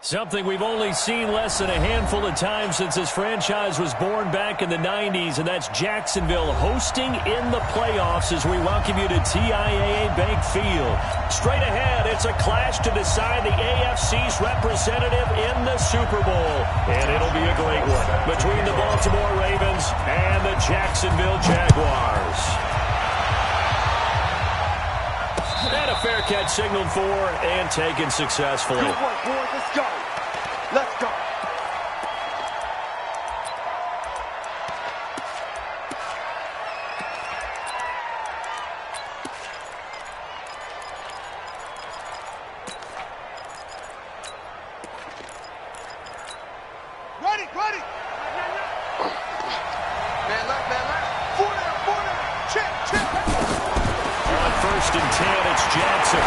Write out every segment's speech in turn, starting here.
Something we've only seen less than a handful of times since this franchise was born back in the 90s, and that's Jacksonville hosting in the playoffs as we welcome you to TIAA Bank Field. Straight ahead, it's a clash to decide the AFC's representative in the Super Bowl, and it'll be a great one between the Baltimore Ravens and the Jacksonville Jaguars. And a fair catch signaled for and taken successfully. Good work, boys. Let's go. Let's go. Ready, ready. Man left, man left. Four down. Check, check. On 1st and 10, it's Jackson.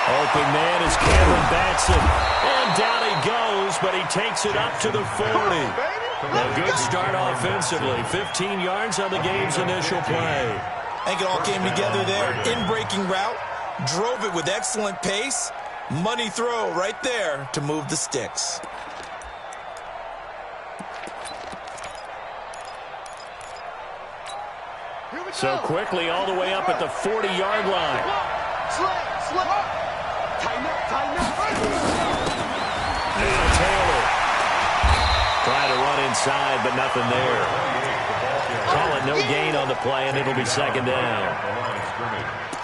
Open man is Cameron Batson. And down he goes, but he takes it up to the 40. A good start offensively. 15 yards on the game's initial play. I think it all came together there. In-breaking route. Drove it with excellent pace. Money throw right there to move the sticks. So quickly all the way up at the 40-yard line. Slip. Tighten up. And Taylor trying to run inside, but nothing there. Call it no gain on the play, and it'll be 2nd down.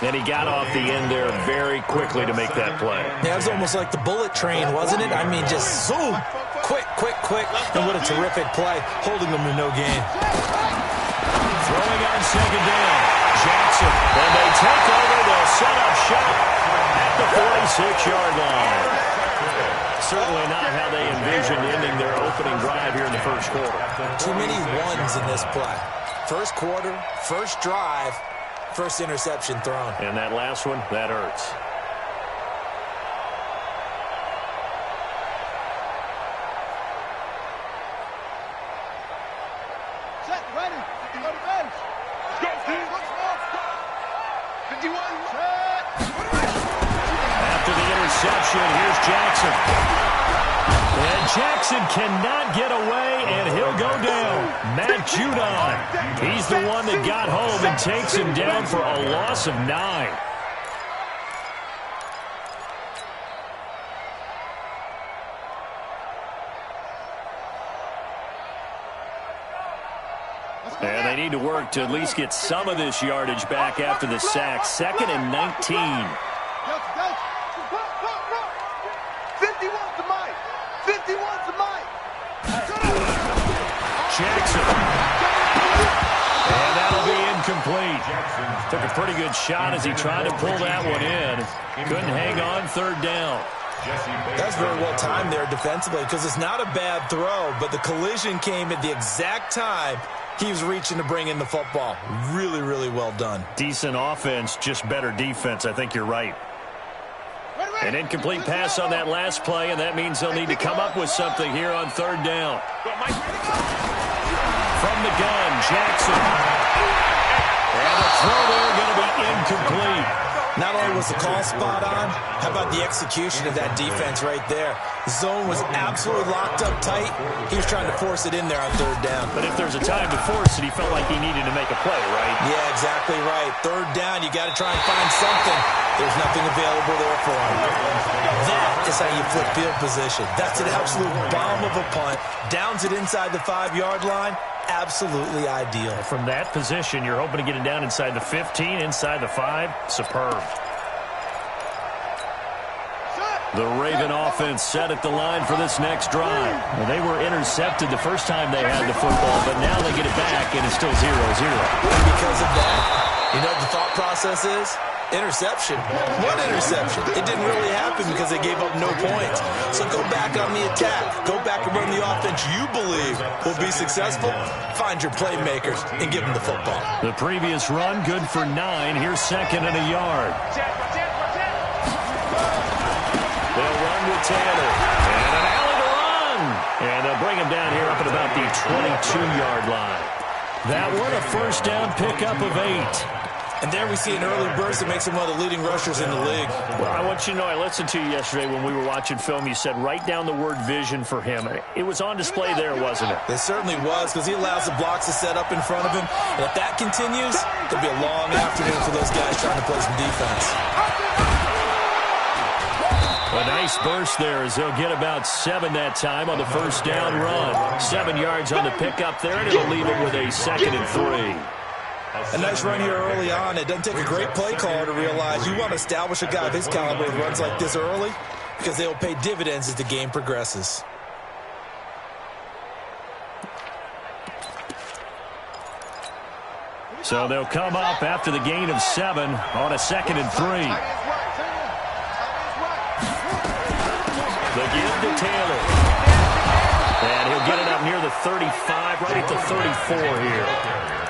And he got off the end there very quickly to make that play. Yeah, it was almost like the bullet train, wasn't it? I mean, just zoom. Quick. And what a terrific play, holding them to no gain. Throwing on 2nd down. Jackson. When they take over, they'll set up shop at the 46-yard line. Certainly not how they envisioned ending their opening drive here in the first quarter. Too many ones in this play. First quarter, first drive, first interception thrown. And that last one, that hurts. Set, ready. Go to bench. Let's go, team. 51. Set. After the interception, here's Jackson. And Jackson cannot get away, and he'll go down. Matt Judon. He's the one that got home and takes him down for a loss of 9. And they need to work to at least get some of this yardage back after the sack. 2nd and 19. 51's the mic. 51's the mic. Jackson. And that'll be incomplete. Took a pretty good shot as he tried to pull that one in. Couldn't hang on 3rd down. That's very well timed there defensively because it's not a bad throw, but the collision came at the exact time he was reaching to bring in the football. Really, really well done. Decent offense, just better defense. I think you're right. An incomplete pass on that last play, and that means they'll need to come up with something here on 3rd down. From the gun, Jackson. And the throw there going to be incomplete. Not only was the call spot on, how about the execution of that defense right there? The zone was absolutely locked up tight. He was trying to force it in there on 3rd down. But if there's a time to force it, he felt like he needed to make a play, right? Yeah, exactly right. 3rd down, you got to try and find something. There's nothing available there for him. That is how you flip field position. That's an absolute bomb of a punt. Downs it inside the 5-yard line. Absolutely ideal. From that position, you're hoping to get it down inside the 15, inside the 5. Superb. The Raven offense set at the line for this next drive. Well, they were intercepted the first time they had the football, but now they get it back, and it's still 0-0. And because of that, you know what the thought process is? Interception. What interception? It didn't really happen because they gave up no points. So go back on the attack. Go back and run the offense you believe will be successful. Find your playmakers and give them the football. The previous run, good for 9. Here's 2nd and a yard. They'll run with Taylor. And an alley to run. And they'll bring him down here up at about the 22-yard line. That one a 1st down pickup of 8. And there we see an early burst that makes him one of the leading rushers in the league. Well, I want you to know, I listened to you yesterday when we were watching film. You said write down the word vision for him. It was on display there, wasn't it? It certainly was, because he allows the blocks to set up in front of him. And if that continues, it'll be a long afternoon for those guys trying to play some defense. A nice burst there as they'll get about 7 that time on the first down run. 7 yards on the pickup there, and it'll leave it with a 2nd and 3. A nice run here early on. It doesn't take a great play caller to realize you want to establish a guy of his caliber who runs like this early, because they will pay dividends as the game progresses. So they'll come up after the gain of 7 on a 2nd and 3. The give to Taylor. And he'll get it up near the 35, right at the 34 here.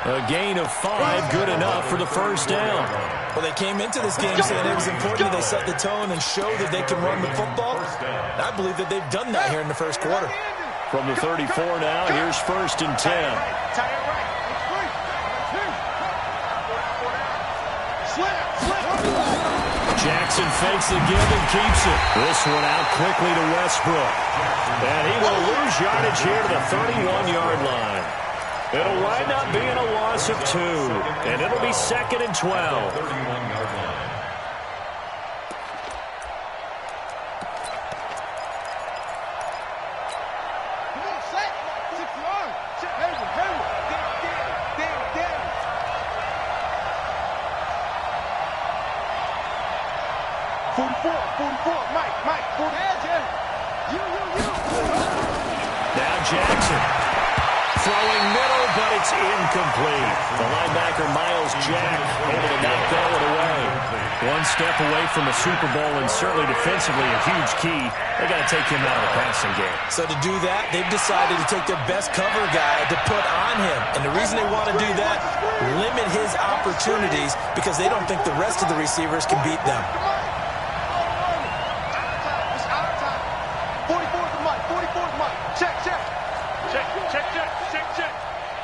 A gain of 5, good enough for the first down. Well, they came into this game saying it was important that they set the tone and show that they can run the football. And I believe that they've done that here in the first quarter. From the 34 now, here's 1st and 10. Jackson fakes the give and keeps it. This one out quickly to Westbrook. And he will lose yardage here to the 31-yard line. It'll wind up being a loss of 2, and it'll be 2nd and 12. Come on, set. 6 yards. Hayward. 44, Mike, 40. You. Now Jackson. Throwing middle, but it's incomplete. The linebacker, Miles Jack, able to knock that one away. One step away from a Super Bowl, and certainly defensively a huge key. They got to take him out of the passing game. So to do that, they've decided to take their best cover guy to put on him. And the reason they want to do that, limit his opportunities, because they don't think the rest of the receivers can beat them. 44's Mike. Check.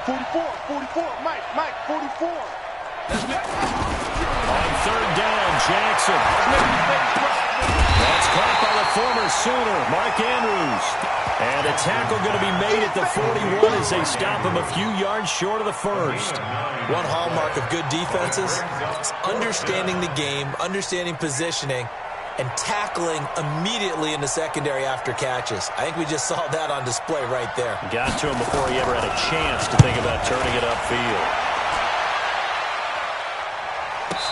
44, Mike, 44. On 3rd down, Jackson. That's caught by the former Sooner, Mark Andrews. And a tackle going to be made at the 41 as they stop him a few yards short of the first. One hallmark of good defenses is understanding the game, understanding positioning, and tackling immediately in the secondary after catches. I think we just saw that on display right there. Got to him before he ever had a chance to think about turning it upfield.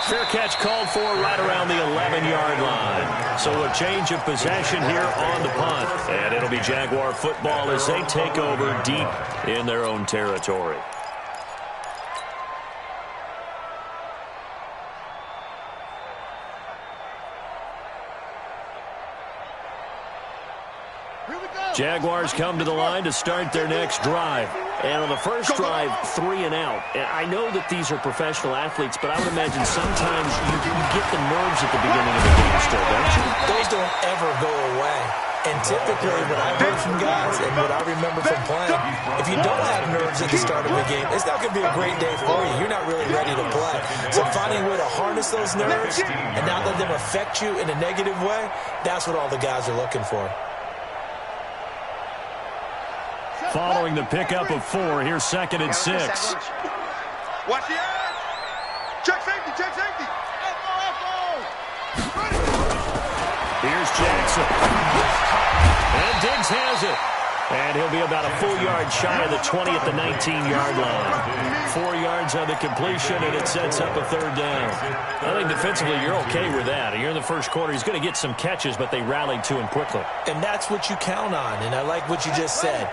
Fair catch called for right around the 11-yard line. So a change of possession here on the punt. And it'll be Jaguar football as they take over deep in their own territory. Jaguars come to the line to start their next drive. And on the first drive, 3 and out. And I know that these are professional athletes, but I would imagine sometimes you get the nerves at the beginning of the game still, don't you? Those don't ever go away. And typically, what I've heard from guys and what I remember from playing, if you don't have nerves at the start of a game, it's not going to be a great day for you. You're not really ready to play. So finding a way to harness those nerves and not let them affect you in a negative way, that's what all the guys are looking for. Following the pickup of 4, here's 2nd and 6. Watch the edge. Check safety. Here's Jackson. And Diggs has it. And he'll be about a full yard shy of the 20 at the 19-yard line. 4 yards on the completion, and it sets up a 3rd down. I think defensively you're okay with that. You're in the first quarter. He's going to get some catches, but they rallied to him quickly. And that's what you count on, and I like what you just said.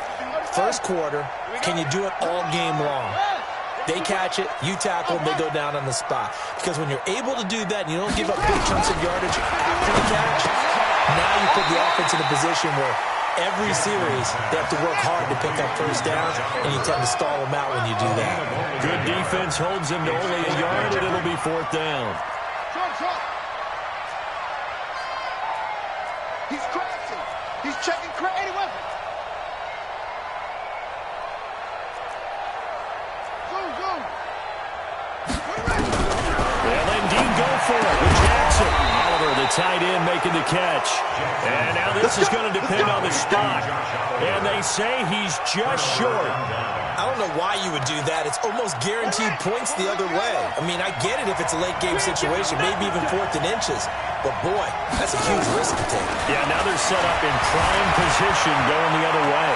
First quarter, can you do it all game long? They catch it, you tackle, they go down on the spot. Because when you're able to do that and you don't give up big chunks of yardage after the catch, now you put the offense in a position where every series they have to work hard to pick up first downs, and you tend to stall them out when you do that. Good defense holds him to only a yard, and it'll be 4th down. He's crashing. He's checking creative weapons. tight end making the catch. And now this is going to depend on the spot. And they say he's just short. I don't know why you would do that. It's almost guaranteed points the other way. I mean, I get it if it's a late game situation, maybe even 4th and inches. But, boy, that's a huge risk to take. Yeah, now they're set up in prime position going the other way.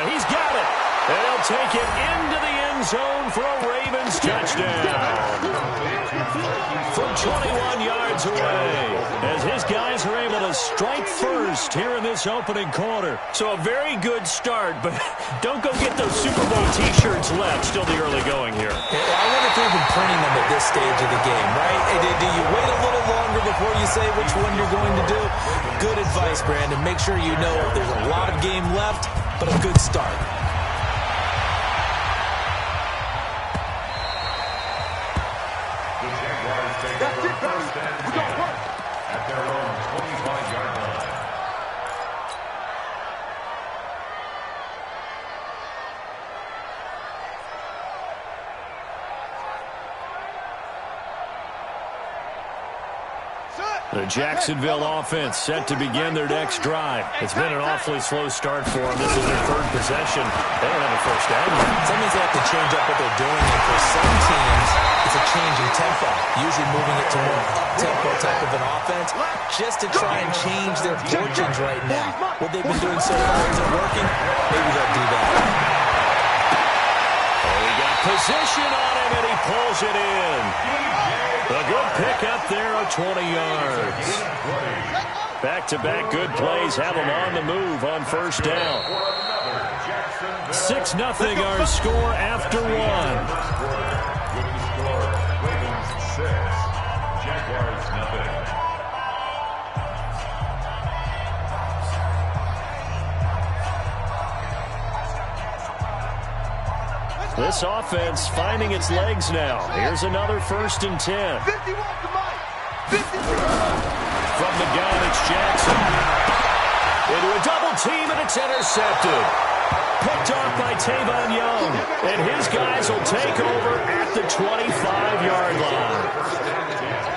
He's got it. And he'll take it into the end zone for a Ravens touchdown. From 21 yards away, as his guys are able to strike first here in this opening quarter. So a very good start, but don't go get those Super Bowl T-shirts left. Still the early going here. I wonder if they're even printing them at this stage of the game, right? Do you wait a little longer before you say which one you're going to do? Good advice, Brandon. Make sure you know there's a lot of game left, but a good start. That's it, baby. We got work. At their own 25-yard line. The Jacksonville offense set to begin their next drive. It's been an awfully slow start for them. This is their 3rd possession. They don't have a first down yet. That means they have to change up what they're doing, and for some teams, it's a change in tempo, usually moving it to more up-tempo type of an offense, just to try and change their fortunes right now. What they've been doing so far isn't working. Maybe they'll do that. Oh, he got position on him, and he pulls it in. A good pickup there of 20 yards. Back-to-back good plays have them on the move on first down. 6-0 our score after one. Ravens 6, Jaguars nothing. This offense finding its legs now. Here's another 1st and 10. 51 to Mike. 53. From the gun, it's Jackson. Into a double team, and it's intercepted. Picked off by Tavon Young. And his guys will take over at the 25-yard line.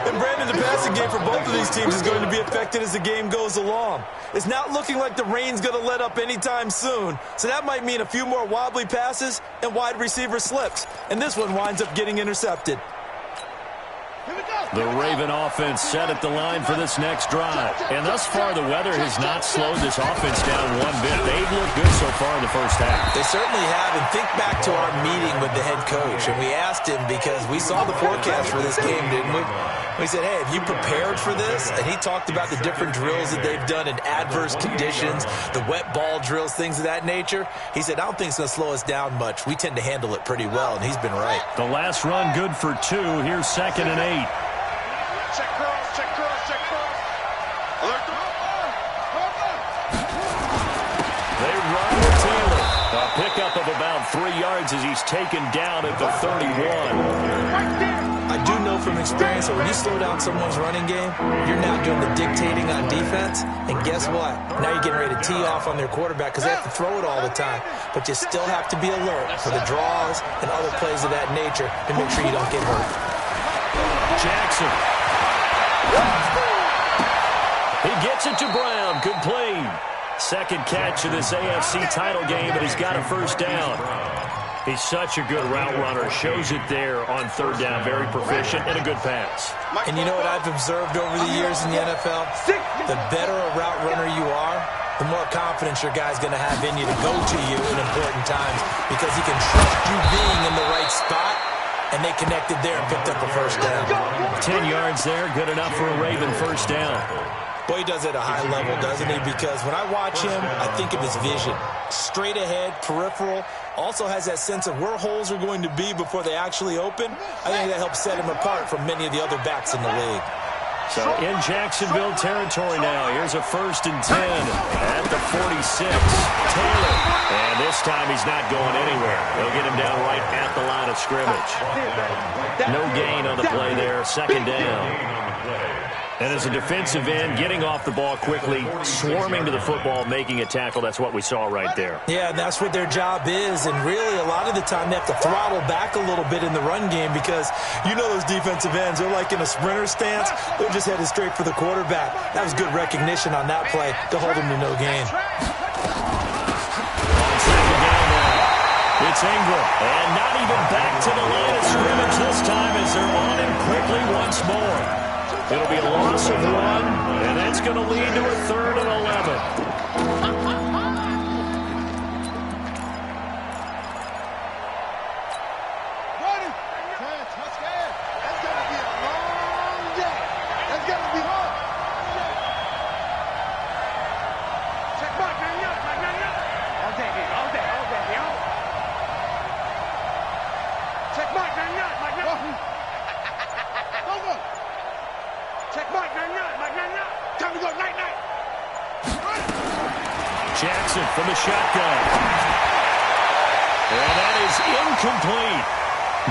And Brandon, the passing game for both of these teams is going to be affected as the game goes along. It's not looking like the rain's going to let up anytime soon, so that might mean a few more wobbly passes and wide receiver slips. And this one winds up getting intercepted. The Raven offense set at the line for this next drive. And thus far, the weather has not slowed this offense down one bit. They've looked good so far in the first half. They certainly have. And think back to our meeting with the head coach. And we asked him because we saw the forecast for this game, didn't we? We said, hey, have you prepared for this? And he talked about the different drills that they've done in adverse conditions, the wet ball drills, things of that nature. He said, I don't think it's going to slow us down much. We tend to handle it pretty well, and he's been right. The last run good for 2. Here's 2nd and 8. Check cross, check cross, check cross. Alert. They run with Taylor. A pickup of about 3 yards as he's taken down at the 31. I do know from experience that when you slow down someone's running game, you're now doing the dictating on defense. And guess what? Now you're getting ready to tee off on their quarterback because they have to throw it all the time. But you still have to be alert for the draws and other plays of that nature to make sure you don't get hurt. Jackson. He gets it to Brown. Good play. Second catch of this AFC title game, but he's got a first down. He's such a good route runner. Shows it there on 3rd down. Very proficient and a good pass. And you know what I've observed over the years in the NFL? The better a route runner you are, the more confidence your guy's going to have in you to go to you in important times because he can trust you being in the right spot, and they connected there and picked up a first down. 10 yards there, good enough for a Raven first down. Boy, he does it at a high level, doesn't he? Because when I watch him, I think of his vision. Straight ahead, peripheral. Also has that sense of where holes are going to be before they actually open. I think that helps set him apart from many of the other backs in the league. So in Jacksonville territory now. Here's a 1st and 10 at the 46. Taylor. And this time he's not going anywhere. They'll get him down right at the line of scrimmage. No gain on the play there. 2nd down. And as a defensive end, getting off the ball quickly, swarming to the football, making a tackle, that's what we saw right there. Yeah, and that's what their job is. And really, a lot of the time, they have to throttle back a little bit in the run game because you know those defensive ends, they're like in a sprinter stance. They're just headed straight for the quarterback. That was good recognition on that play to hold them to no gain. It's Ingram, and not even back to the line of scrimmage this time as they're on him quickly once more. It'll be a loss of 1, and that's going to lead to a 3rd and 11. Ready? That's going to be a long day. That's going to be hard. Check back, man. All day, yo. Check back, man. Go. Check Mike, night. Time to go, night. Jackson from the shotgun. And that is incomplete.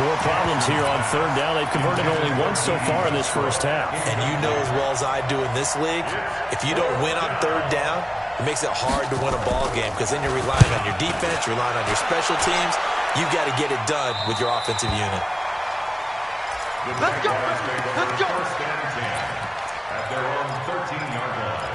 More problems here on 3rd down. They've converted only once so far in this first half. And you know as well as I do in this league, if you don't win on 3rd down, it makes it hard to win a ball game because then you're relying on your defense, you're relying on your special teams. You've got to get it done with your offensive unit. Let's go. First and 10 at their own 13-yard line.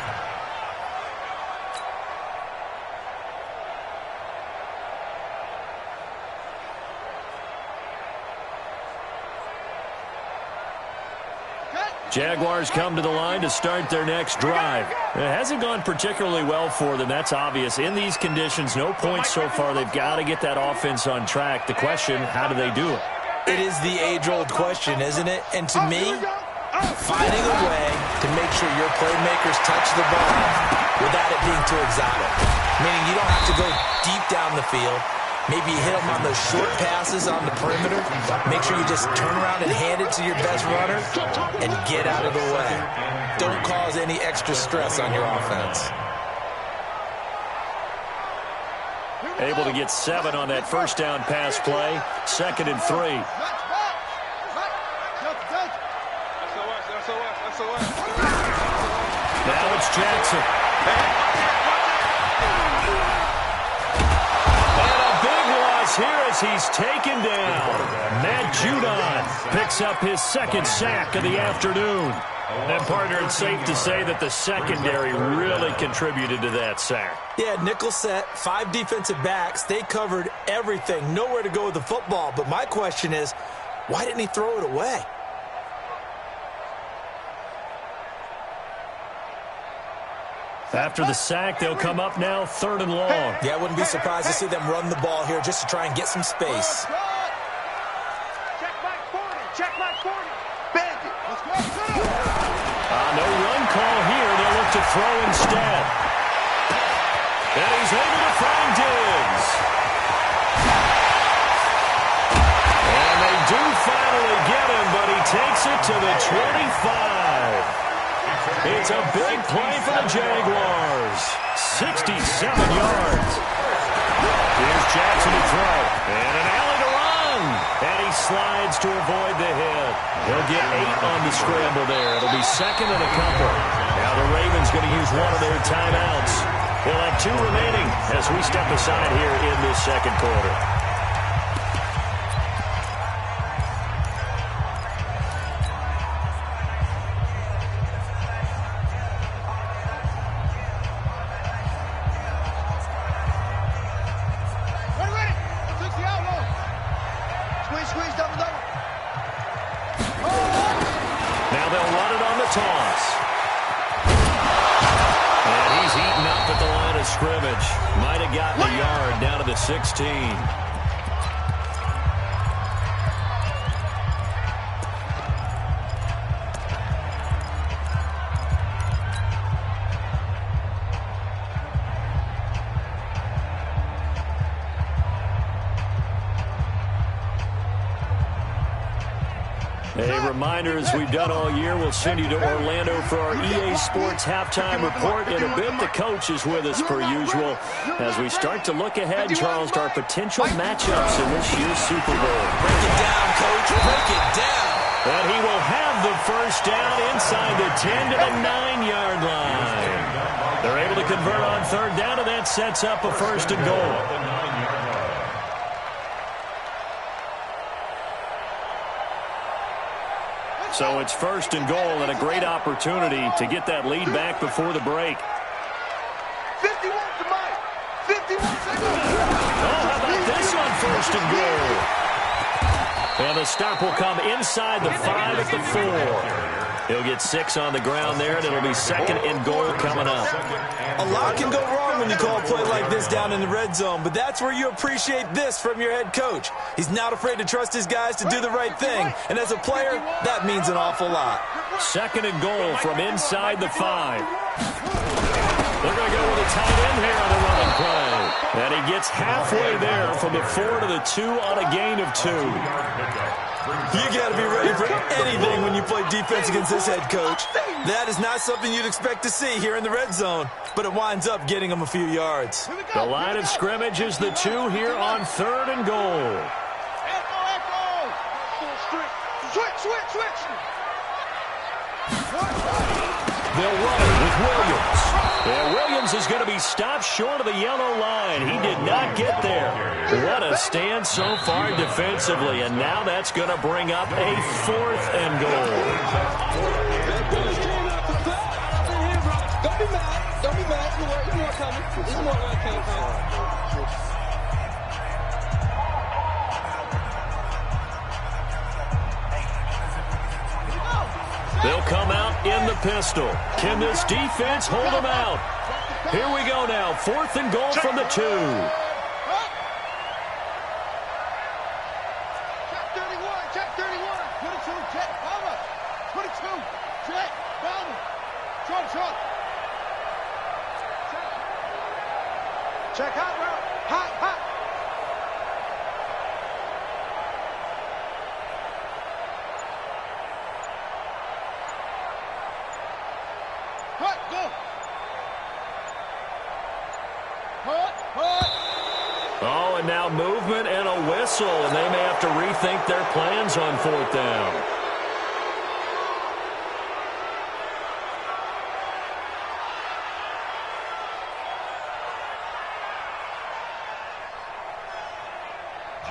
Jaguars come to the line to start their next drive. It hasn't gone particularly well for them. That's obvious. In these conditions, no points so far. They've got to get that offense on track. The question, how do they do it? It is the age-old question, isn't it? And to me, finding a way to make sure your playmakers touch the ball without it being too exotic. Meaning you don't have to go deep down the field. Maybe you hit them on those short passes on the perimeter. Make sure you just turn around and hand it to your best runner and get out of the way. Don't cause any extra stress on your offense. Able to get 7 on that first down pass play. 2nd and 3. Now it's Jackson. Here as he's taken down. Matt Judon picks up his 2nd sack of the afternoon. And, partner, it's safe to say that the secondary really contributed to that sack. Yeah, nickel set, 5 defensive backs. They covered everything. Nowhere to go with the football. But my question is, why didn't he throw it away? After the sack, they'll come up now 3rd and long. Yeah, I wouldn't be surprised to see them run the ball here just to try and get some space. Check Mike 40. Bandit. Let's go. No run call here. They'll look to throw instead. And he's able to find Diggs. And they do finally get him, but he takes it to the 25. It's a big play for the Jaguars. 67 yards. Here's Jackson to throw. And an alley to run. And he slides to avoid the hit. He'll get 8 on the scramble there. It'll be 2nd and a couple. Now the Ravens going to use one of their timeouts. They'll have 2 remaining as we step aside here in this 2nd quarter. Now they'll run it on the toss. And he's eaten up at the line of scrimmage. Might have gotten a yard down to the 16. A reminder, as we've done all year, we'll send you to Orlando for our EA Sports halftime report. In a bit, the coach is with us per usual as we start to look ahead, Charles, to our potential matchups in this year's Super Bowl. Break it down, Coach. Break it down. And he will have the first down inside the 10 to the 9-yard line. They're able to convert on third down, and that sets up a first and goal. So it's first and goal and a great opportunity to get that lead back before the break. 51 to Mike. 51 seconds. Oh, how about this on first and goal? And the stop will come inside the 5 at the 4. He'll get 6 on the ground there, and it'll be second and goal coming up. A lot can go wrong when you call a play like this down in the red zone, but that's where you appreciate this from your head coach. He's not afraid to trust his guys to do the right thing, and as a player, that means an awful lot. Second and goal from inside the 5. They're going to go with a tight end here on the running play. And he gets halfway there from the 4 to the 2 on a gain of 2. You got to be ready for anything when you play defense against this head coach. That is not something you'd expect to see here in the red zone, but it winds up getting him a few yards. The line of scrimmage is the 2 here on third and goal. Switch. They'll run it with Williams. And Williams is going to be stopped short of the yellow line. He did not get there. What a stand so far defensively, and now that's going to bring up a fourth and goal. Don't be mad. Don't be mad. There's more coming. There's more where it came from. They'll come out in the pistol. Can this defense hold them out? Here we go now. Fourth and goal from the 2. Check 31. Check 31. 22. Check. Palmer. 22. Check. Palmer. Short. Check hot route. Hot. Go. Oh, and now movement and a whistle, and they may have to rethink their plans on fourth down.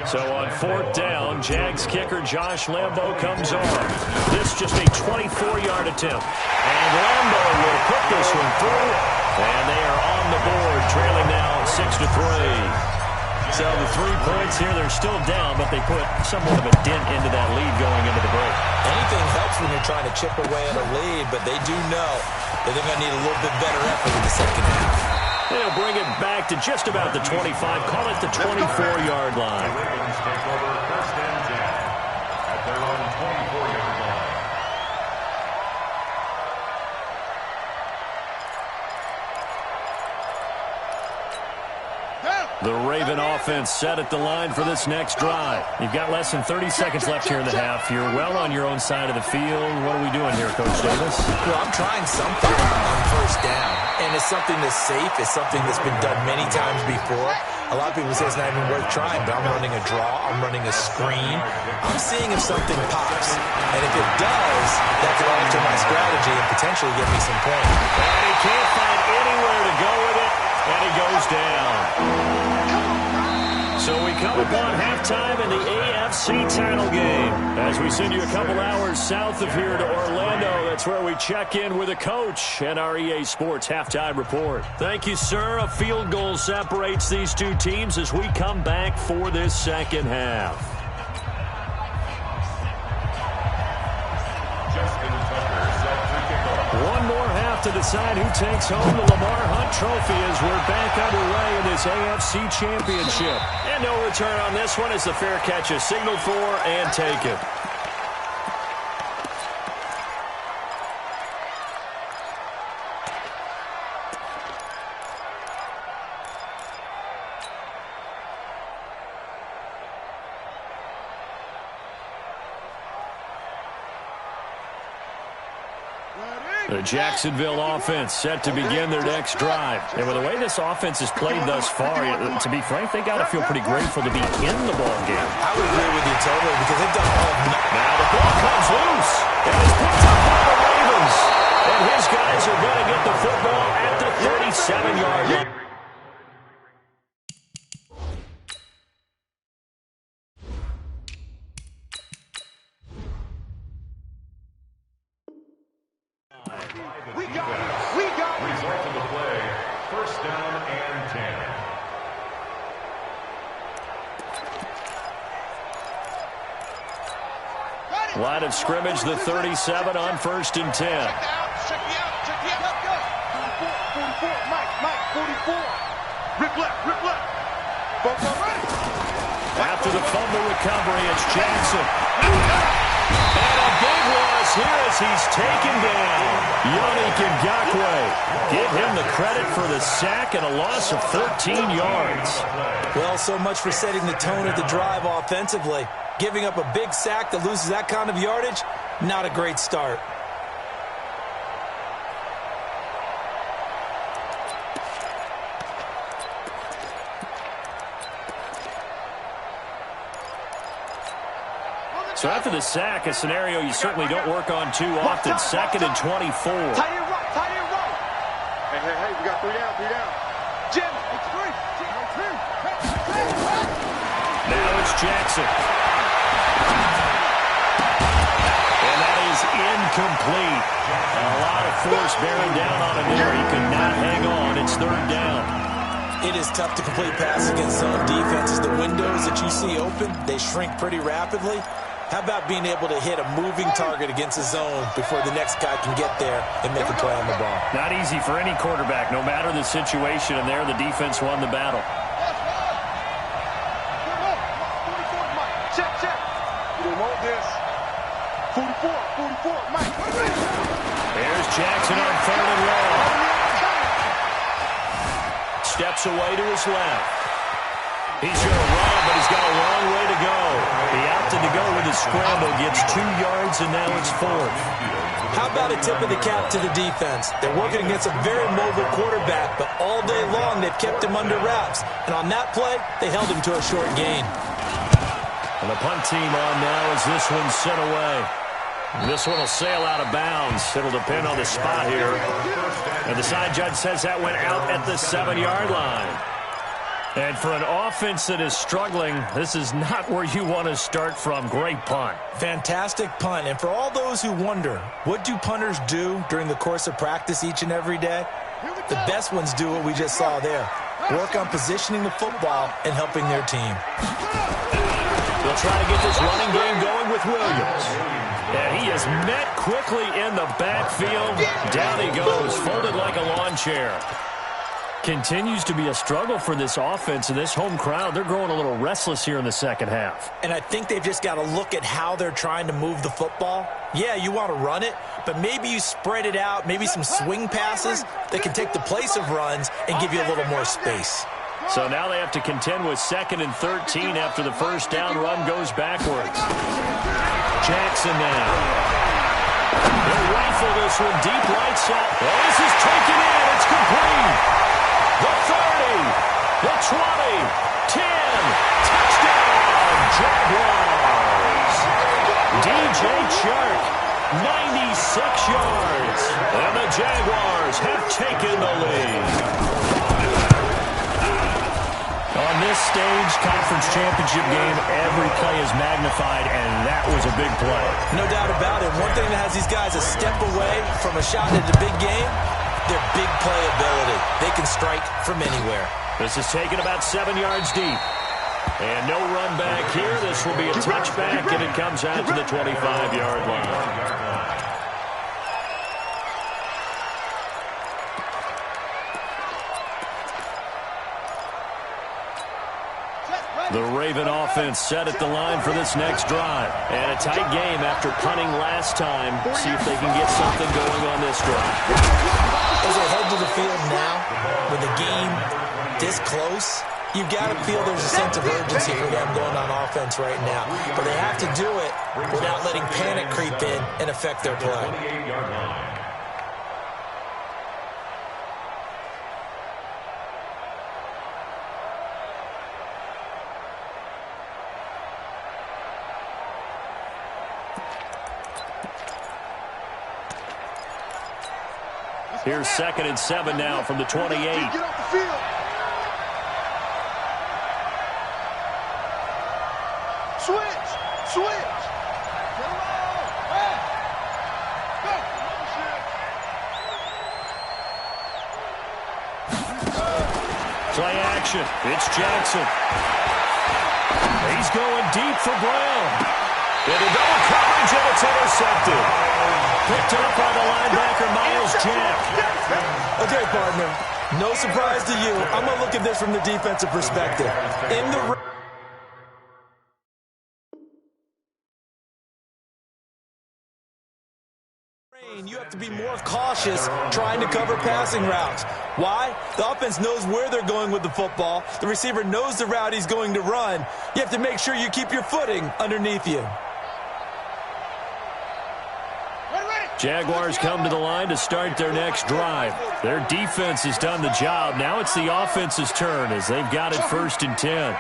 So on fourth down, Jags kicker Josh Lambo comes on. This just a 24-yard attempt. And Lambo will put this one through. And they are on the board, trailing now 6-3. So the 3 points here, they're still down, but they put somewhat of a dent into that lead going into the break. Anything helps when you're trying to chip away at a lead, but they do know that they're going to need a little bit better effort in the second half. They'll bring it back to just about the 25, call it the 24-yard line. Ravens take over first and 10 at their own 24-yard line. The Raven offense set at the line for this next drive. You've got less than 30 seconds left here in the half. You're well on your own side of the field. What are we doing here, Coach Davis? Well, I'm trying something on first down, and it's something that's safe. It's something that's been done many times before. A lot of people say it's not even worth trying, but I'm running a draw. I'm running a screen. I'm seeing if something pops. And if it does, that could alter my strategy and potentially get me some points. And he can't find anywhere to go with it, and he goes down. So we come upon halftime in the AFC title game. As we send you a couple hours south of here to Orlando, that's where we check in with a coach and our EA Sports halftime report. Thank you, sir. A field goal separates these two teams as we come back for this second half. One more half to decide who takes home the Lamar Hunt Trophy as we're back underway in this AFC Championship. And no return on this one as the fair catch is signaled for and taken. The Jacksonville offense set to begin their next drive. And with the way this offense has played thus far, to be frank, they got to feel pretty grateful to be in the ball game. I would agree with you totally because they've done all of that. Now the ball comes loose. And it's picked up by the Ravens. And his guys are going to get the football at the 37-yard line. Result of the play, first down and 10. Line of scrimmage, the 37 on 1st and 10. Check me out. 44, Mike, 44. Rip left. Both are ready. After the fumble recovery, it's Jackson. And a big loss here as he's taken down. Yannick Ngakoue. Give him the credit for the sack and a loss of 14 yards. Well, so much for setting the tone of the drive offensively. Giving up a big sack that loses that kind of yardage, not a great start. So after the sack, a scenario you certainly don't work on too often. 2nd and 24. Tight end right. Hey, we got 3 down. Jim, it's 3. Now it's Jackson. And that is incomplete. A lot of force bearing down on him there. He could not hang on. It's 3rd down. It is tough to complete passes against zone defenses. The windows that you see open, they shrink pretty rapidly. How about being able to hit a moving target against a zone before the next guy can get there and make a play on the ball? Not easy for any quarterback, no matter the situation, and there the defense won the battle. Check. We want this. 44, Mike. There's Jackson on 3rd and long. Steps away to his left. He's going to run, but he's got a long way to go. He opted to go with his scramble, gets 2 yards, and now it's 4th. How about a tip of the cap to the defense? They're working against a very mobile quarterback, but all day long they've kept him under wraps. And on that play, they held him to a short gain. And the punt team on now as this one's sent away. This one will sail out of bounds. It'll depend on the spot here. And the side judge says that went out at the 7-yard line. And for an offense that is struggling, this is not where you want to start from. Great punt. Fantastic punt. And for all those who wonder, what do punters do during the course of practice each and every day? The best ones do what we just saw there. Work on positioning the football and helping their team. They'll try to get this running game going with Williams. And he is met quickly in the backfield. Down he goes, folded like a lawn chair. Continues to be a struggle for this offense and this home crowd. They're growing a little restless here in the second half. And I think they've just got to look at how they're trying to move the football. Yeah, you want to run it, but maybe you spread it out, maybe some swing passes that can take the place of runs and give you a little more space. So now they have to contend with 2nd and 13 after the first down run goes backwards. Jackson now. They'll rifle this one deep right side. Oh, this is taken in. It's complete. The 30, the 20, 10, touchdown, Jaguars. DJ Chark, 96 yards, and the Jaguars have taken the lead. On this stage, conference championship game, every play is magnified, and that was a big play. No doubt about it. One thing that has these guys a step away from a shot at the big game, their big playability. They can strike from anywhere. This is taken about 7 yards deep. And no run back here. This will be a touchback, and it comes out to the 25-yard line. The Raven offense set at the line for this next drive. And a tight game after punting last time. See if they can get something going on this drive. As they head to the field now, with the game this close, you've got to feel there's a sense of urgency for them going on offense right now. But they have to do it without letting panic creep in and affect their play. Here's 2nd and 7 now from the 28. Get off the field. Switch. Play action. It's Jackson. He's going deep for Brown. Into double coverage, and it's intercepted. Picked up by the linebacker, Miles Jack. Okay, partner. No surprise to you. I'm going to look at this from the defensive perspective. In the you have to be more cautious trying to cover passing routes. Why? The offense knows where they're going with the football. The receiver knows the route he's going to run. You have to make sure you keep your footing underneath you. Jaguars come to the line to start their next drive. Their defense has done the job. Now it's the offense's turn as they've got it 1st and 10.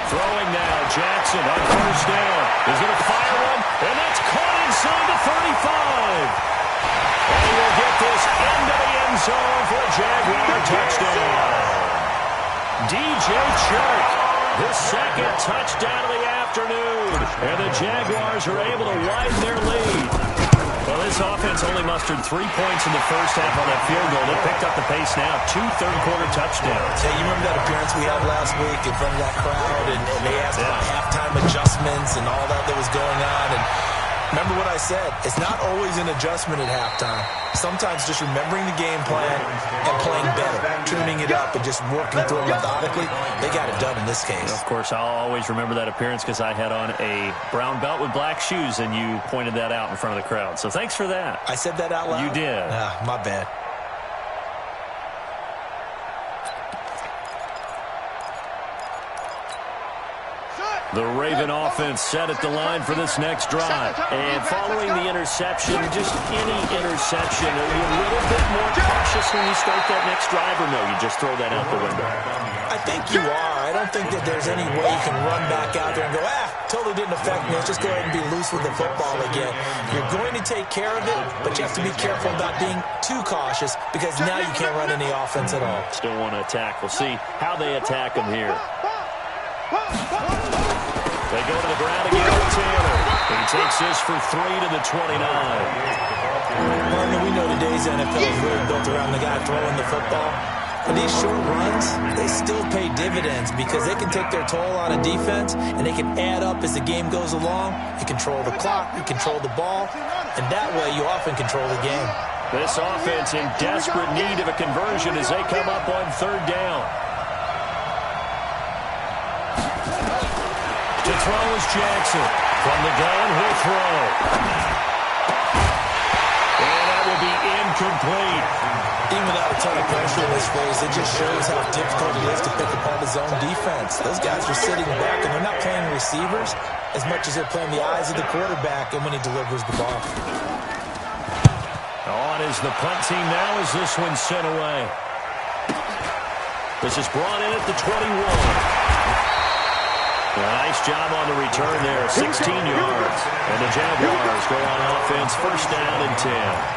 Throwing now, Jackson on 1st down. He's going to fire one, and that's caught inside the 35. And he'll get this into the end zone for a Jaguar touchdown. DJ Chark, his 2nd touchdown of the afternoon. And the Jaguars are able to widen their lead. Well, this offense only mustered 3 points in the first half on that field goal. They picked up the pace now. 2 third-quarter touchdowns. Hey, you remember that appearance we had last week in front of that crowd? And they asked about halftime adjustments and all that was going on. And remember what I said. It's not always an adjustment at halftime. Sometimes just remembering the game plan and playing better, tuning it up and just working through it methodically. They got it done in this case. Of course, I'll always remember that appearance because I had on a brown belt with black shoes, and you pointed that out in front of the crowd. So thanks for that. I said that out loud? You did. My bad. The Raven offense set at the line for this next drive. And following the interception, just any interception, are you a little bit more cautious when you start that next drive, or no, you just throw that out the window? I think you are. I don't think that there's any way you can run back out there and go, totally didn't affect me. Let's just go ahead and be loose with the football again. You're going to take care of it, but you have to be careful about being too cautious because now you can't run any offense at all. Still want to attack. We'll see how they attack them here. They go to the ground again with Taylor. He takes this for 3 to the 29. Partner, we know today's NFL is really built around the guy throwing the football. But these short runs, they still pay dividends because they can take their toll on a defense and they can add up as the game goes along. You control the clock, you control the ball, and that way you often control the game. This offense in desperate need of a conversion as they come up on 3rd down. To throw is Jackson. From the gun, he'll throw. And that will be incomplete. Even without a ton of pressure in this phase, it just shows how difficult it is to pick apart his own defense. Those guys are sitting back, and they're not playing receivers as much as they're playing the eyes of the quarterback and when he delivers the ball. On is the punt team now as this one's sent away. This is brought in at the 21. Nice job on the return there, 16 yards. And the Jaguars go on offense, 1st down and 10.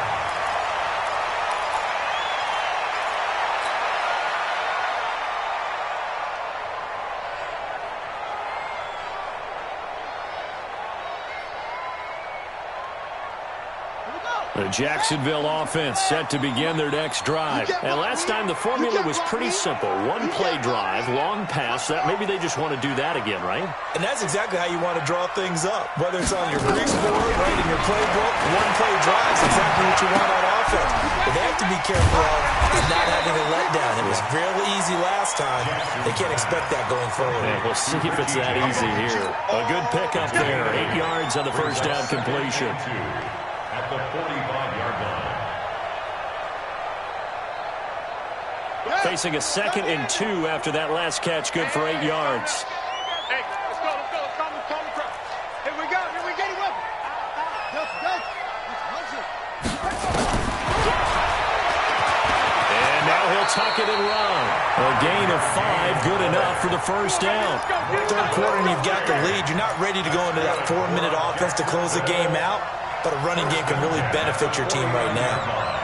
The Jacksonville offense set to begin their next drive. And last time the formula was pretty simple. 1-play drive, long pass. That maybe they just want to do that again, right? And that's exactly how you want to draw things up. Whether it's on your Greeks board, right in your playbook, 1-play drive is exactly what you want on offense. But they have to be careful of not having a letdown. It was really easy last time. They can't expect that going forward. And we'll see if it's that easy here. A good pickup there. 8 yards on the 1st down completion. At the 45-yard line. Facing a 2nd and 2 after that last catch, good for 8 yards. Hey, let's go. Come across. Here we go. Get him up. And now he'll tuck it and run. A gain of 5, good enough for the 1st down. 3rd quarter and you've got the lead. You're not ready to go into that 4-minute offense to close the game out. but a running game can really benefit your team right now.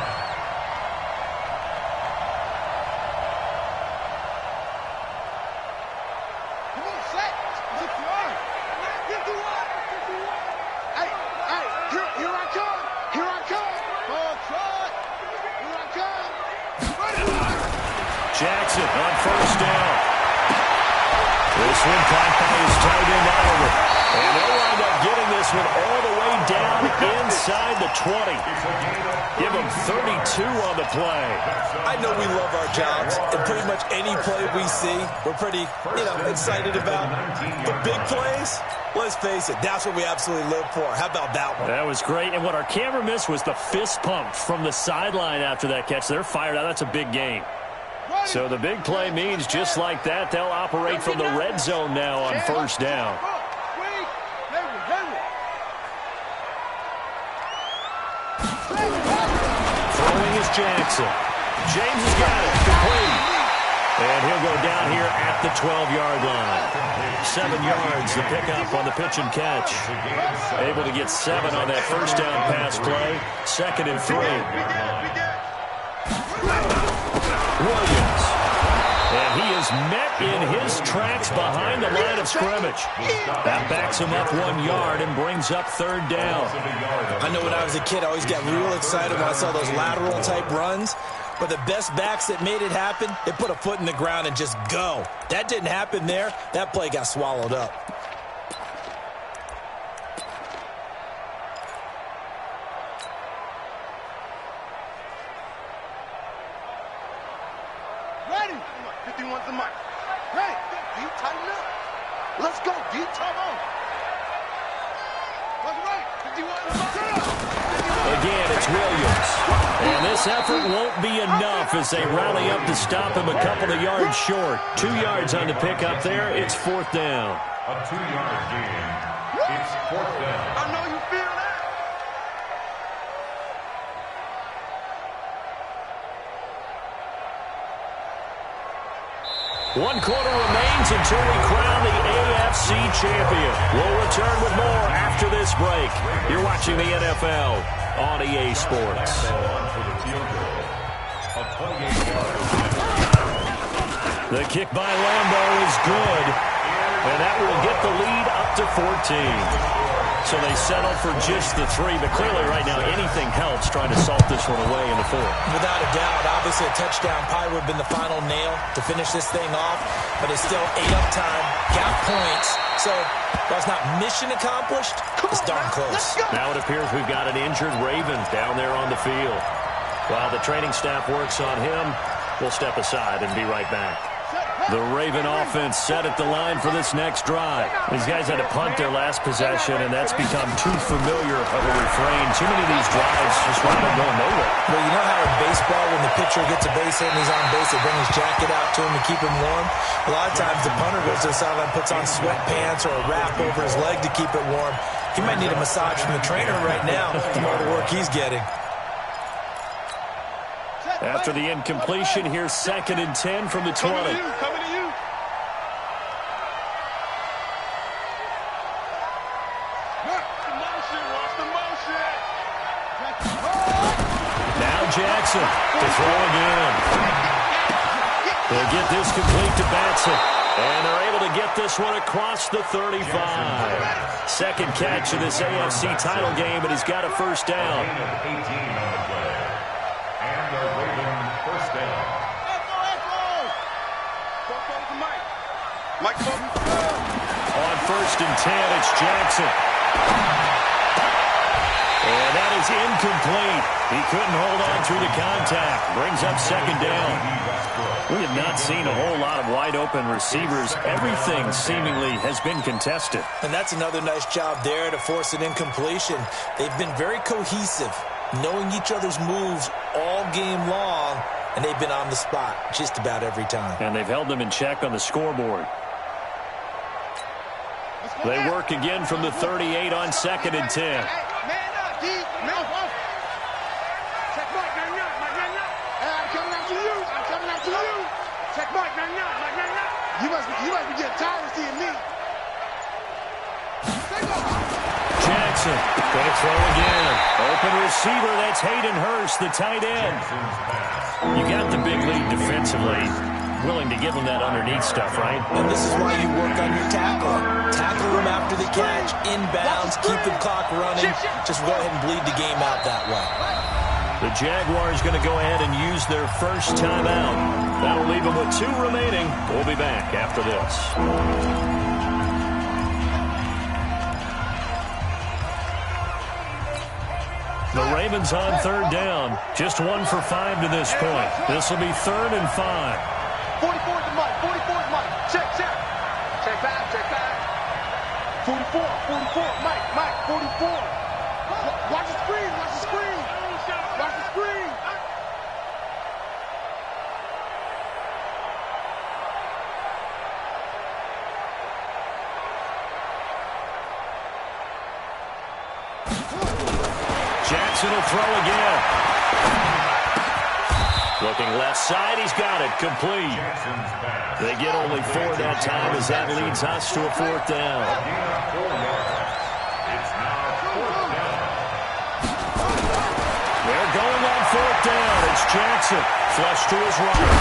Jackson on first down. This one caught by his tight end Oliver. And they'll wind up getting this one all the way down inside the 20. Give them 32 on the play. I know we love our jobs, and pretty much any play we see, we're pretty, excited about. But big plays, let's face it, that's what we absolutely live for. How about that one? That was great. And what our camera missed was the fist pump from the sideline after that catch. They're fired out. That's a big game. So the big play means just like that, they'll operate from the red zone now on first down. Throwing is Jackson. James has got it. Complete. And he'll go down here at the 12-yard line. 7 yards the pickup on the pitch and catch. Able to get 7 on that first down pass play. 2nd and 3. Williams. And he is met in his tracks behind the line of scrimmage. That backs him up 1 yard and brings up 3rd down. I know when I was a kid, I always got real excited when I saw those lateral-type runs. But the best backs that made it happen, they put a foot in the ground and just go. That didn't happen there. That play got swallowed up. Ready? 51's the mic. Ready? D, tighten up. Let's go, D. Come on. What's right? 51's the mic. Again, it's Williams. And this effort won't be enough as they rally up to stop him a couple of yards short. 2 yards on the pickup there. It's 4th down. A 2-yard gain. It's 4th down. I know you feel that. One quarter remains until we crown the AFC champion. We'll return with more after this break. You're watching the NFL on EA Sports. The kick by Lambo is good, and that will get the lead up to 14. So they settle for just the 3, but clearly right now anything helps trying to salt this one away in the 4th. Without a doubt, obviously a touchdown probably would have been the final nail to finish this thing off, but it's still 8 up time, got points, so while it's not mission accomplished, it's darn close. Now it appears we've got an injured Raven down there on the field. While the training staff works on him, we'll step aside and be right back. The Raven offense set at the line for this next drive. These guys had to punt their last possession, and that's become too familiar of a refrain. Too many of these drives just wind up going nowhere. Well, you know how in baseball, when the pitcher gets a base hit and he's on base, they bring his jacket out to him to keep him warm? A lot of times the punter goes to the sideline, puts on sweatpants or a wrap over his leg to keep it warm. He might need a massage from the trainer right now from all the work he's getting. After the incompletion, here's 2nd and 10 from the 20. Coming to you. Watch the motion. Now Jackson to throw again. They'll get this complete to Batson. And they're able to get this one across the 35. 2nd catch of this AFC title game, and he's got a first down. 18 on the play. And the Raven first down. On 1st and 10, it's Jackson. And that is incomplete. He couldn't hold on through the contact. Brings up 2nd down. We have not seen a whole lot of wide-open receivers. Everything seemingly has been contested. And that's another nice job there to force an incompletion. They've been very cohesive, knowing each other's moves all game long, and they've been on the spot just about every time. And they've held them in check on the scoreboard. They work again from the 38 on 2nd and 10. Man up, D. Man up. Check Mike, man up. I'm coming after you. Check Mike, man up. You must be getting tired of seeing me. Jackson. Going to throw again. Open receiver, that's Hayden Hurst, the tight end. You got the big lead defensively. Willing to give him that underneath stuff, right? And this is why you work on your tackling. Tackle him after the catch, inbounds, keep the clock running. Just go ahead and bleed the game out that way. The Jaguars going to go ahead and use their first timeout. That'll leave them with 2 remaining. We'll be back after this. The Ravens on 3rd down. Just 1 for 5 to this point. This will be 3rd and 5. 44 to Mike. 44 to Mike. Check. Check back. 44. Mike. 44. Watch the screen. Watch the screen. Jackson will throw again. Looking left side, he's got it, complete. They get only 4 that time as that leads us to a 4th down. They're going on 4th down. It's Jackson, flush to his right.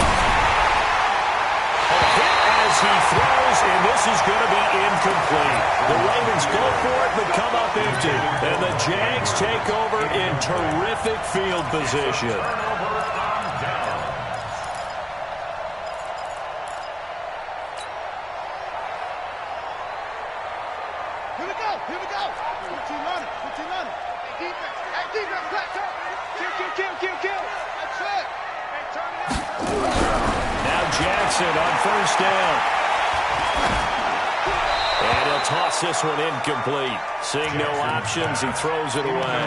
A hit as he throws, and this is going to be incomplete. The Ravens go for it, but come up empty. And the Jags take over in terrific field position. Here we go. Put team on it. Hey, defense, black top. Kill. That's it. Hey, turn it up. Now Jackson on 1st down. And he'll toss this one incomplete. Seeing no options, he throws it away.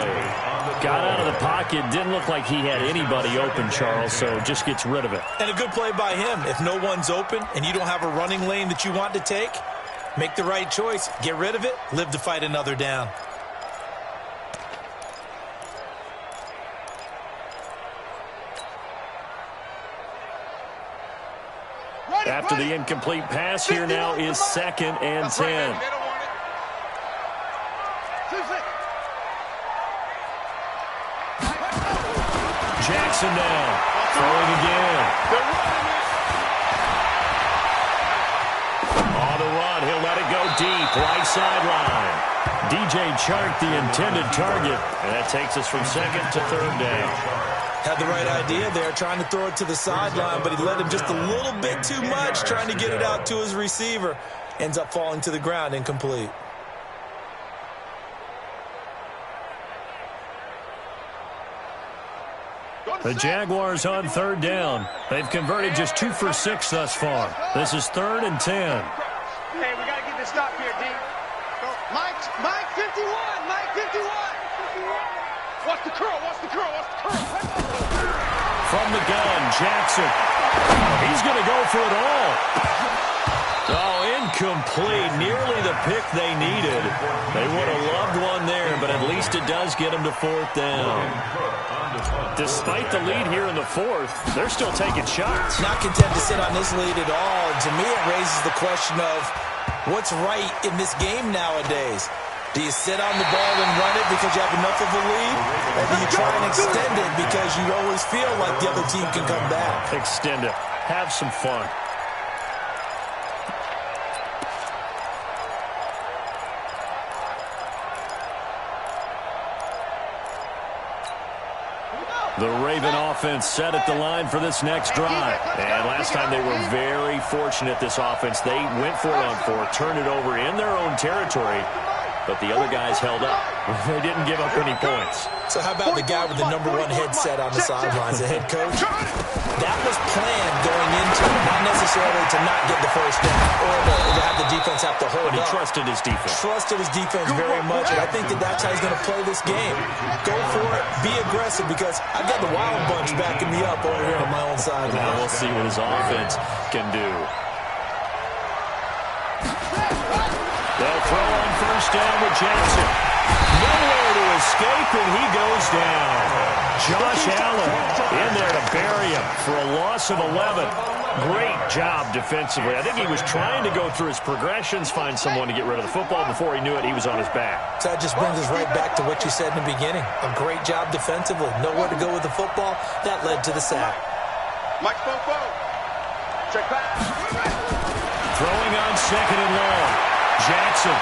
Got out of the pocket. Didn't look like he had anybody open, Charles, so just gets rid of it. And a good play by him. If no one's open and you don't have a running lane that you want to take, make the right choice. Get rid of it. Live to fight another down. After the incomplete pass, here now is 2nd and 10. Jackson now. Throwing again. On the run, he'll let it go deep. Right sideline. DJ Chark, the intended target. And that takes us from 2nd to 3rd down. Had the right idea there, trying to throw it to the sideline, but he let him just a little bit too much, trying to get it out to his receiver. Ends up falling to the ground, incomplete. The Jaguars on 3rd down. They've converted just 2 for 6 thus far. This is 3rd and 10. Hey, we got to get this stop here, D. Mike 51. Watch the curl. From the gun, Jackson. He's going to go for it all. Oh, incomplete. Nearly the pick they needed. They would have loved one there, but at least it does get them to 4th down. Despite the lead here in the 4th, they're still taking shots. Not content to sit on this lead at all. To me, it raises the question of what's right in this game nowadays. Do you sit on the ball and run it because you have enough of a lead? Or do you try and extend it because you always feel like the other team can come back? Extend it. Have some fun. The Raven offense set at the line for this next drive. And last time they were very fortunate, this offense. They went for it on 4, turned it over in their own territory, but the other guys held up. They didn't give up any points. So how about the guy with the #1 headset on the sidelines, the head coach? That was planned going into it, not necessarily to not get the first down or to have the defense have to hold But he up. trusted his defense. Trusted his defense very much, and I think that's how he's going to play this game. Go for it, be aggressive, because I've got the Wild Bunch backing me up over here on my own sideline. Now we'll see what his offense can do. They'll throw on 1st down with Jackson. Nowhere to escape, and he goes down. Josh Allen in there to bury him. for a loss of 11. Great job defensively. I think he was trying to go through his progressions, find someone to get rid of the football. Before he knew it, he was on his back. So that just brings us right back to what you said in the beginning. A great job defensively. Nowhere to go with the football. That led to the sack. Mike Fofo. Check back. Throwing on second and long. Jackson.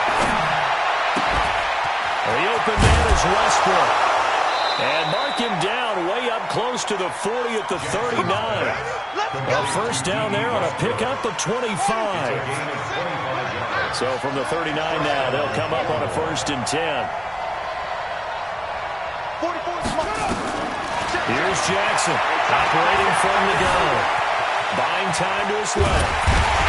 The open man is Westbrook. And mark him down way up close to the 40 at the 39. A first down there on a pickup of 25. So from the 39 now, they'll come up on a 1st and 10. Here's Jackson operating from the gun. Buying time to his left.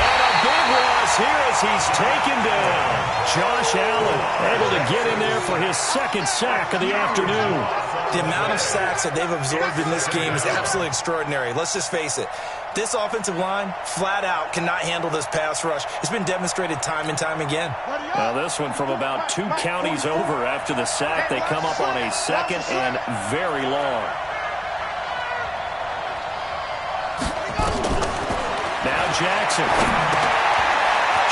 And a big loss here as he's taken down. Josh Allen able to get in there for his 2nd sack of the afternoon. The amount of sacks that they've absorbed in this game is absolutely extraordinary. Let's just face it. This offensive line, flat out, cannot handle this pass rush. It's been demonstrated time and time again. Now this one from about 2 counties over after the sack. They come up on a 2nd and very long. Now Jackson.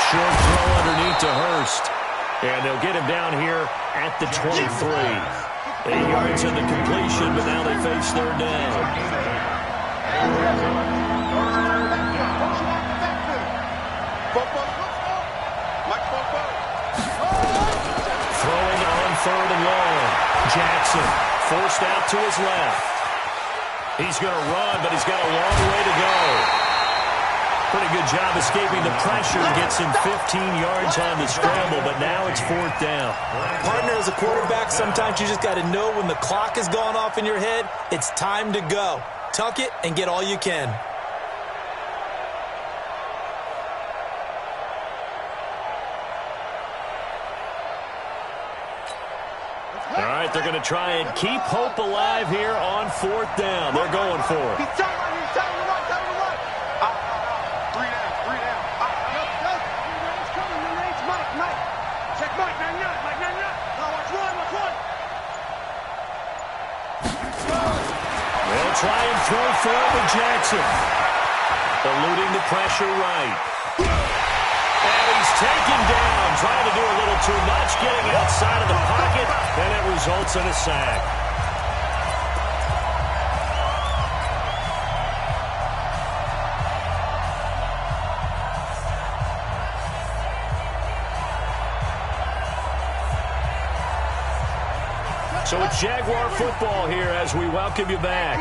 Short throw underneath to Hurst. And they'll get him down here at the 23. 8 yards in the completion, but now they face 3rd down. Throwing on 3rd and long. Jackson forced out to his left. He's going to run, but he's got a long way to go. Pretty good job escaping the pressure. Gets him 15 yards on the scramble, but now it's 4th down. Partner, as a quarterback, sometimes you just got to know when the clock has gone off in your head, it's time to go. Tuck it and get all you can. All right, they're going to try and keep hope alive here on 4th down. They're going for it. They'll try and throw forward with Jackson. Eluding the pressure right. And he's taken down, trying to do a little too much, getting outside of the pocket, and it results in a sack. So it's Jaguar football here as we welcome you back.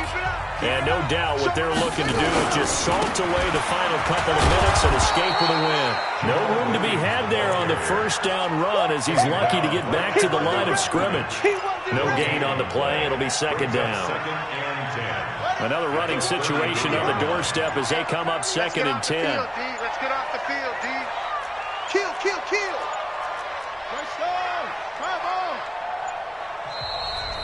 And no doubt what they're looking to do is just salt away the final couple of minutes and escape with a win. No room to be had there on the 1st down run as he's lucky to get back to the line of scrimmage. No gain on the play. It'll be 2nd down. Another running situation on the doorstep as they come up 2nd and 10. Let's get off the field, D. Kill, kill, kill.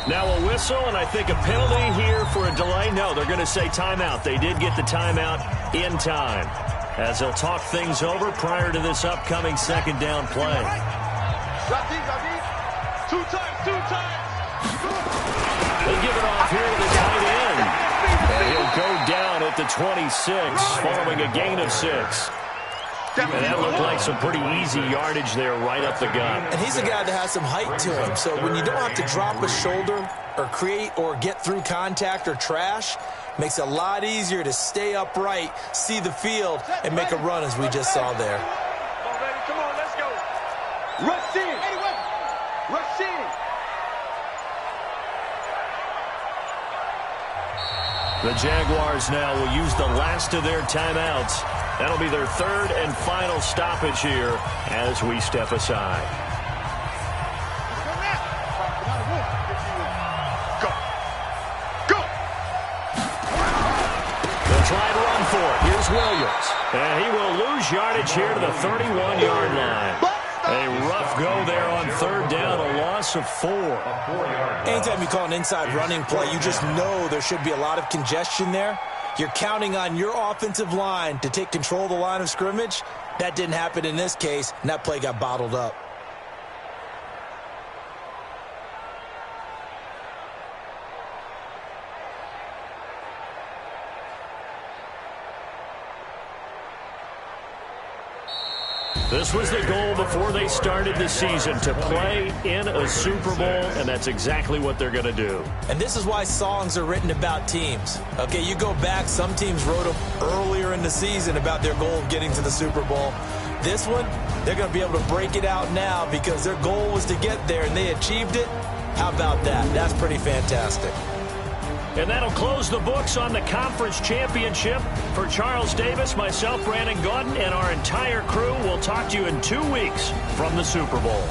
Now a whistle, and I think a penalty here for a delay. No, they're going to say timeout. They did get the timeout in time, as they'll talk things over prior to this upcoming 2nd down play. Two times. They give it off here to the tight end. And he'll go down at the 26, following a gain of 6. And that looked like some pretty easy yardage there right up the gut. And he's a guy that has some height to him. So when you don't have to drop a shoulder or create or get through contact or trash, makes it a lot easier to stay upright, see the field, and make a run as we just saw there. Come on, baby. Come on, let's go. Rush in. Rush in. The Jaguars now will use the last of their timeouts. That'll be their 3rd and final stoppage here as we step aside. Go. Go. They'll try to run for it. Here's Williams. And he will lose yardage here to the 31-yard line. A rough go there on 3rd down, a loss of 4. Anytime you call an inside running play, you just know there should be a lot of congestion there. You're counting on your offensive line to take control of the line of scrimmage. That didn't happen in this case, and that play got bottled up. This was the goal before they started the season, to play in a Super Bowl, and that's exactly what they're going to do. And this is why songs are written about teams. Okay, you go back, some teams wrote them earlier in the season about their goal of getting to the Super Bowl. This one, they're going to be able to break it out now because their goal was to get there, and they achieved it. How about that? That's pretty fantastic. And that'll close the books on the conference championship. For Charles Davis, myself, Brandon Gaudin, and our entire crew, we'll talk to you in 2 weeks from the Super Bowl.